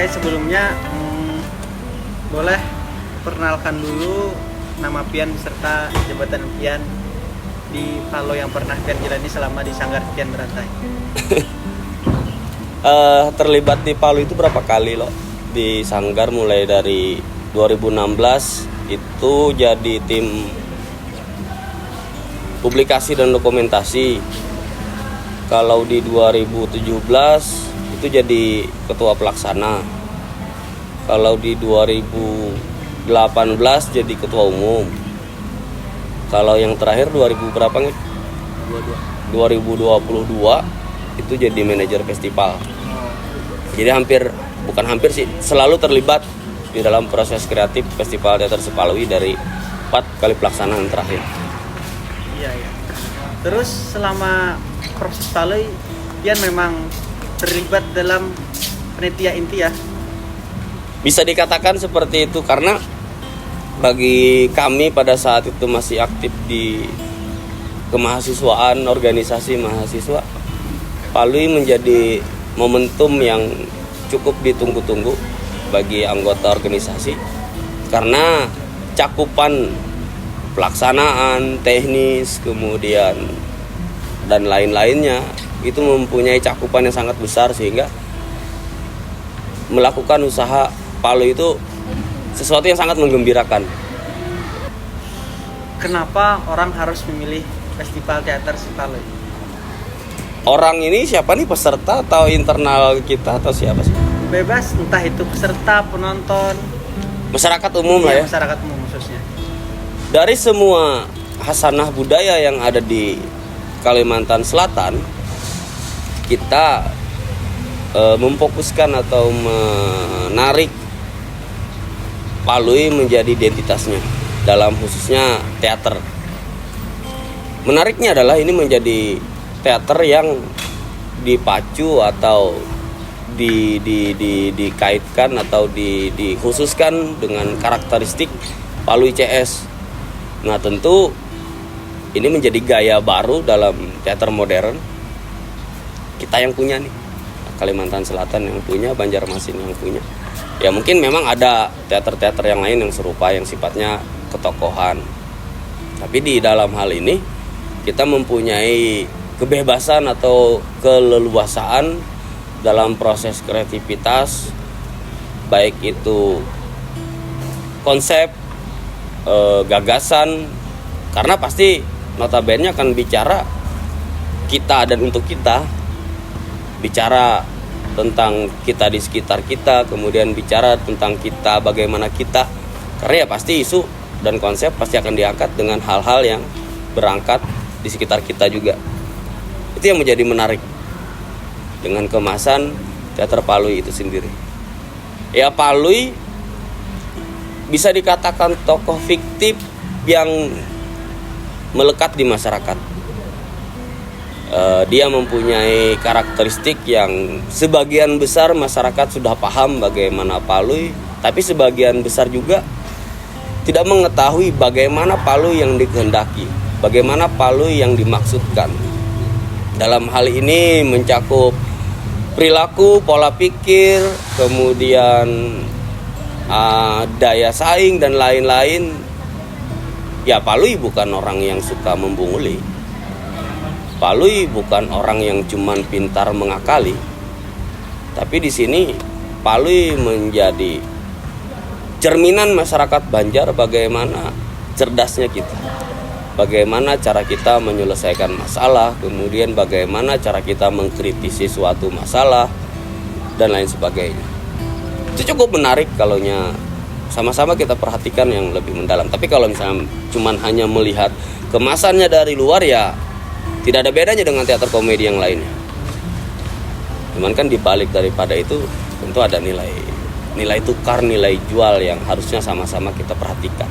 Oke, sebelumnya boleh perkenalkan dulu nama Pian serta jabatan Pian di Palo yang pernah Pian jalani selama di Sanggar Pian Berantai. Terlibat di Palu itu berapa kali loh? Di Sanggar mulai dari 2016 itu jadi tim publikasi dan dokumentasi. Kalau di 2017 itu jadi ketua pelaksana. Kalau di 2018 jadi ketua umum. Kalau yang terakhir 2000 berapa nih? 2022 itu jadi manajer festival. Jadi bukan hampir sih, selalu terlibat di dalam proses kreatif Festival Teater Sipalui dari 4 kali pelaksanaan terakhir. Iya. Terus selama proses Palui, Pian memang terlibat dalam panitia inti ya? Bisa dikatakan seperti itu karena bagi kami pada saat itu masih aktif di kemahasiswaan, organisasi mahasiswa, Palui menjadi momentum yang cukup ditunggu-tunggu bagi anggota organisasi karena cakupan pelaksanaan, teknis, kemudian dan lain-lainnya itu mempunyai cakupan yang sangat besar sehingga melakukan usaha Palu itu sesuatu yang sangat menggembirakan. Kenapa orang harus memilih Festival Teater Sipalui? Orang ini siapa nih, peserta atau internal kita atau siapa sih? Bebas, entah itu peserta, penonton, Masyarakat umum lah ya. Masyarakat umum khususnya. Dari semua hasanah budaya yang ada di Kalimantan Selatan, kita memfokuskan atau menarik Palui menjadi identitasnya dalam khususnya teater. Menariknya adalah ini menjadi teater yang dipacu atau dikaitkan atau dikhususkan dengan karakteristik Palui CS. Nah, tentu ini menjadi gaya baru dalam teater modern. Kita yang punya nih, Kalimantan Selatan yang punya, Banjarmasin yang punya. Ya mungkin memang ada teater-teater yang lain yang serupa yang sifatnya ketokohan. Tapi di dalam hal ini kita mempunyai kebebasan atau keleluasaan dalam proses kreativitas, baik itu konsep, gagasan, karena pasti notabene akan bicara kita dan untuk kita, bicara tentang kita di sekitar kita, kemudian bicara tentang kita, bagaimana kita, karena ya pasti isu dan konsep pasti akan diangkat dengan hal-hal yang berangkat di sekitar kita juga. Itu yang menjadi menarik dengan kemasan teater Palui itu sendiri. Ya, Palui bisa dikatakan tokoh fiktif yang melekat di masyarakat. Dia mempunyai karakteristik yang sebagian besar masyarakat sudah paham bagaimana Palui, tapi sebagian besar juga tidak mengetahui bagaimana Palui yang dikehendaki, bagaimana Palui yang dimaksudkan. Dalam hal ini mencakup perilaku, pola pikir, kemudian daya saing dan lain-lain. Ya, Palui bukan orang yang suka membunguli. Palui bukan orang yang cuman pintar mengakali. Tapi di sini Palui menjadi cerminan masyarakat Banjar bagaimana cerdasnya kita. Bagaimana cara kita menyelesaikan masalah, kemudian bagaimana cara kita mengkritisi suatu masalah dan lain sebagainya. Itu cukup menarik kalau sama-sama kita perhatikan yang lebih mendalam. Tapi kalau misalnya cuman hanya melihat kemasannya dari luar, ya tidak ada bedanya dengan teater komedi yang lainnya. Cuman kan dibalik daripada itu tentu ada nilai tukar, nilai jual yang harusnya sama-sama kita perhatikan.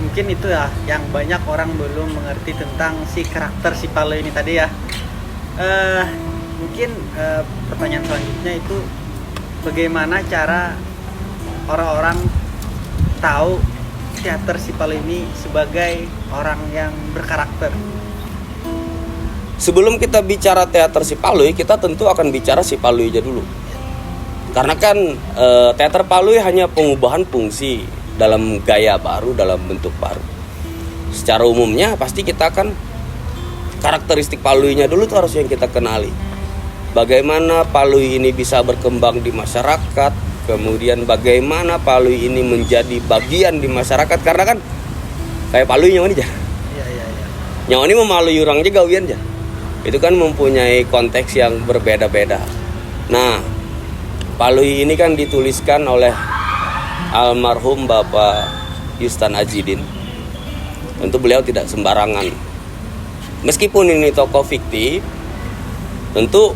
Mungkin itu ya yang banyak orang belum mengerti tentang si karakter si Palui ini tadi ya. Mungkin pertanyaan selanjutnya itu bagaimana cara orang-orang tahu teater si Palui ini sebagai orang yang berkarakter? Sebelum kita bicara teater Sipalui, kita tentu akan bicara Sipalui aja dulu. Karena kan teater Paluy hanya pengubahan fungsi dalam gaya baru, dalam bentuk baru. Secara umumnya pasti kita kan karakteristik Paluynya dulu tuh harus yang kita kenali. Bagaimana Paluy ini bisa berkembang di masyarakat, kemudian bagaimana Paluy ini menjadi bagian di masyarakat. Karena kan kayak Paluy nyawa ini aja. Iya. Nyawa ini memalui orang juga gawian aja. Itu kan mempunyai konteks yang berbeda-beda. Nah, Paluy ini kan dituliskan oleh almarhum Bapak Yustan Ajidin. Tentu beliau tidak sembarangan. Meskipun ini tokoh fiktif, tentu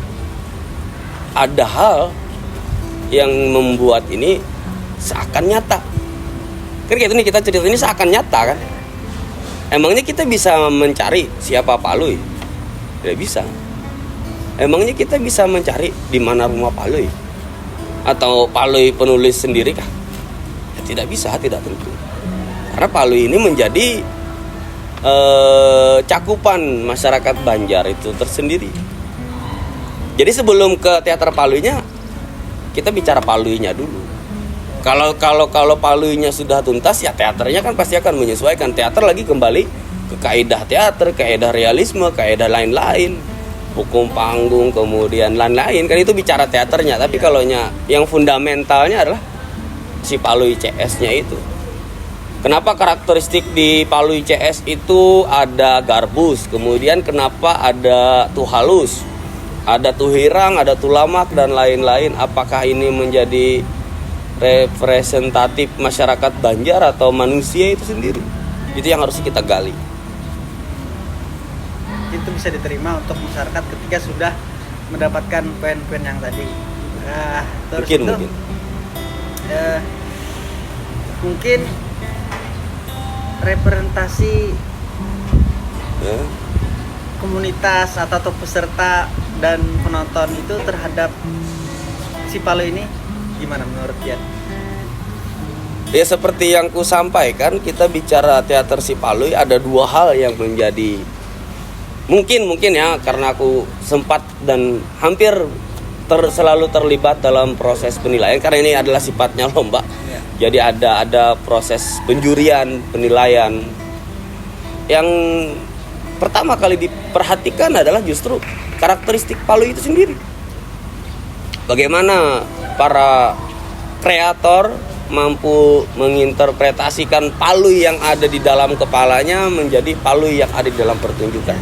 ada hal yang membuat ini seakan nyata. Kan kayak itu nih, kita cerita ini seakan nyata kan. Emangnya kita bisa mencari siapa Paluy? Tidak bisa. Emangnya kita bisa mencari di mana rumah Paluy? Atau Paluy penulis sendiri kah? Ya, tidak bisa, tidak tentu. Karena Paluy ini menjadi cakupan masyarakat Banjar itu tersendiri. Jadi sebelum ke teater Paluynya, kita bicara Paluynya dulu. Kalau Paluynya sudah tuntas, ya teaternya kan pasti akan menyesuaikan. Teater lagi kembali ke kaidah teater, kaidah realisme, kaidah lain-lain, hukum panggung, kemudian lain-lain. Kan itu bicara teaternya. Tapi kalau yang fundamentalnya adalah si Paluy CS-nya itu. Kenapa karakteristik di Paluy CS itu ada garbus, kemudian kenapa ada tuhalus, ada tuhirang, ada tulamak, dan lain-lain. Apakah ini menjadi representatif masyarakat Banjar atau manusia itu sendiri? Itu yang harus kita gali. Itu bisa diterima untuk masyarakat ketika sudah mendapatkan poin-poin yang tadi. Nah, terus mungkin representasi komunitas atau peserta dan penonton itu terhadap si Paluy ini gimana menurut Kian? Ya seperti yang ku sampaikan, kita bicara teater si Paluy ada dua hal yang menjadi mungkin ya, karena aku sempat dan hampir selalu terlibat dalam proses penilaian, karena ini adalah sifatnya lomba. Jadi ada proses penjurian, penilaian. Yang pertama kali diperhatikan adalah justru karakteristik Paluy itu sendiri. Bagaimana para kreator mampu menginterpretasikan Paluy yang ada di dalam kepalanya menjadi Paluy yang ada di dalam pertunjukan.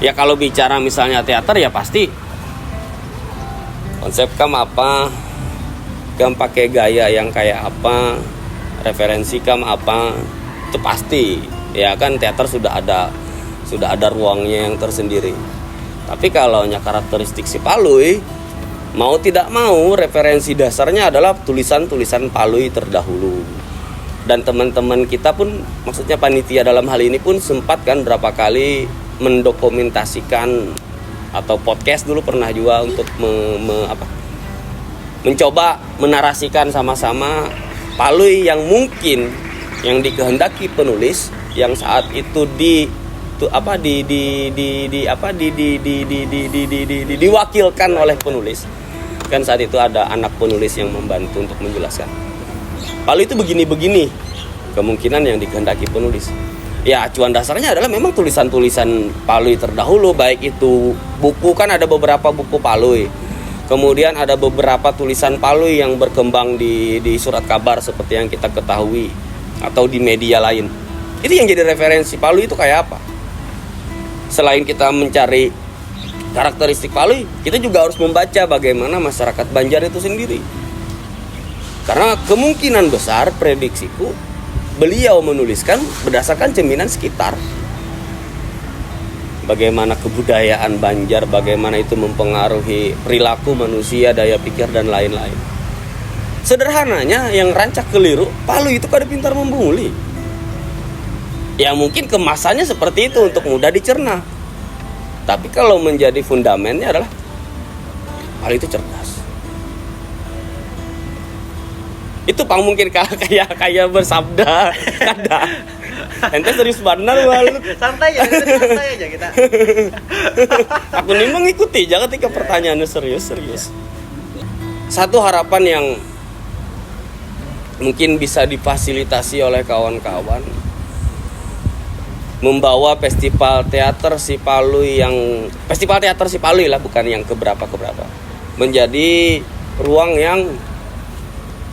Ya kalau bicara misalnya teater, ya pasti konsep kam apa, kam pakai gaya yang kayak apa, referensi kam apa, itu pasti. Ya kan teater sudah ada ruangnya yang tersendiri. Tapi kalau karakteristik si Paluy, mau tidak mau referensi dasarnya adalah tulisan-tulisan Paluy terdahulu. Dan teman-teman kita pun, maksudnya panitia dalam hal ini pun sempat kan berapa kali mendokumentasikan, atau podcast dulu pernah juga untuk mencoba menarasikan sama-sama Paluy yang mungkin yang dikehendaki penulis yang saat itu diwakilkan oleh penulis. Kan saat itu ada anak penulis yang membantu untuk menjelaskan Paluy itu begini-begini kemungkinan yang dikehendaki penulis. Ya acuan dasarnya adalah memang tulisan-tulisan Paluy terdahulu, baik itu buku, kan ada beberapa buku Paluy. Kemudian ada beberapa tulisan Paluy yang berkembang di surat kabar seperti yang kita ketahui, atau di media lain. Itu yang jadi referensi Paluy itu kayak apa. Selain kita mencari karakteristik Paluy, kita juga harus membaca bagaimana masyarakat Banjar itu sendiri. Karena kemungkinan besar, prediksiku, beliau menuliskan berdasarkan cerminan sekitar. Bagaimana kebudayaan Banjar, bagaimana itu mempengaruhi perilaku manusia, daya pikir, dan lain-lain. Sederhananya, yang rancak keliru, Paluy itu kada pintar membunguli. Ya mungkin kemasannya seperti itu untuk mudah dicerna. Tapi kalau menjadi fundamennya adalah Paluy itu cerdas. Itu pang mungkin kayak bersabda kada. Ente serius benar malu. Santai aja kita. Aku nih mengikuti, jangan ketika pertanyaannya serius. satu harapan yang mungkin bisa difasilitasi oleh kawan-kawan, membawa festival teater Sipalui lah, bukan yang keberapa menjadi ruang yang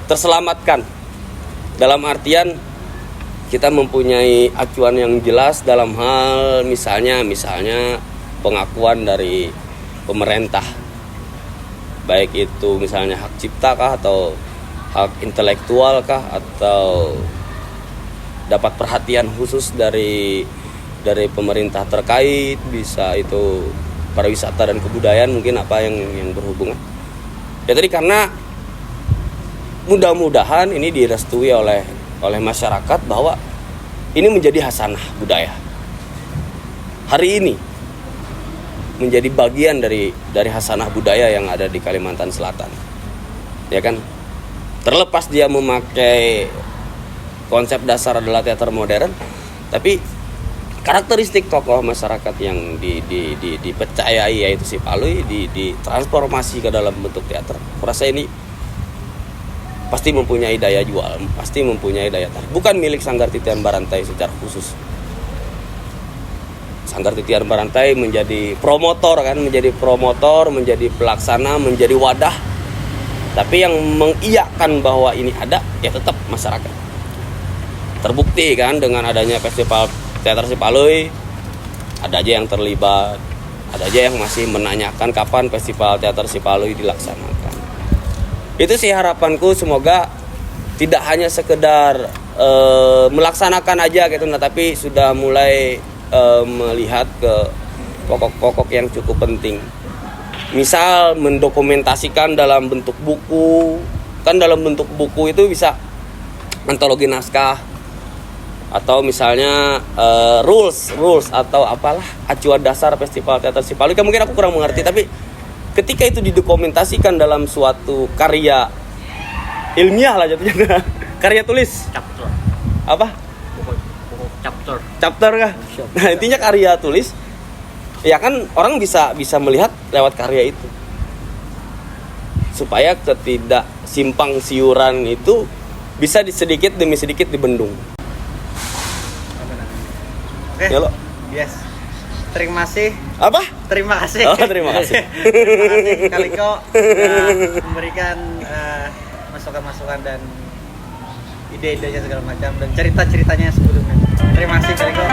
terselamatkan, dalam artian kita mempunyai acuan yang jelas dalam hal misalnya pengakuan dari pemerintah, baik itu misalnya hak cipta kah, atau hak intelektual kah, atau dapat perhatian khusus dari pemerintah terkait, bisa itu pariwisata dan kebudayaan, mungkin apa yang berhubungan. Ya tadi, karena mudah-mudahan ini direstui oleh masyarakat bahwa ini menjadi hasanah budaya. Hari ini menjadi bagian dari hasanah budaya yang ada di Kalimantan Selatan. Ya kan? Terlepas dia memakai konsep dasar adalah teater modern, tapi karakteristik tokoh masyarakat yang dipercayai yaitu Sipalui ditransformasi ke dalam bentuk teater. Kurasa ini pasti mempunyai daya jual, pasti mempunyai daya tarik. Bukan milik Sanggar Titian Barantai secara khusus. Sanggar Titian Barantai menjadi promotor, menjadi pelaksana, menjadi wadah. Tapi yang mengiyakan bahwa ini ada ya tetap masyarakat. Terbukti kan dengan adanya festival teater Sipalui, ada aja yang terlibat, ada aja yang masih menanyakan kapan festival teater Sipalui dilaksanakan. Itu sih harapanku, semoga tidak hanya sekedar melaksanakan aja gitu, tapi sudah mulai melihat ke pokok-pokok yang cukup penting. Misal mendokumentasikan dalam bentuk buku, kan dalam bentuk buku itu bisa antologi naskah, atau misalnya rules atau apalah acuan dasar festival teater Sipalui. Kan mungkin aku kurang mengerti, tapi ketika itu didokumentasikan dalam suatu karya ilmiah lah jatuhnya, karya tulis, Chapter. apa? Chapter kah? Nah, intinya karya tulis. Ya kan orang bisa melihat lewat karya itu. Supaya ketidak simpang siuran itu bisa sedikit demi sedikit dibendung. Oke. Ya lo. Yes. Terima kasih. Apa? Terima kasih. Oh, terima kasih. Terima kasih Kaliko sudah memberikan masukan-masukan dan ide-idenya segala macam dan cerita-ceritanya sebelumnya. Terima kasih Kaliko.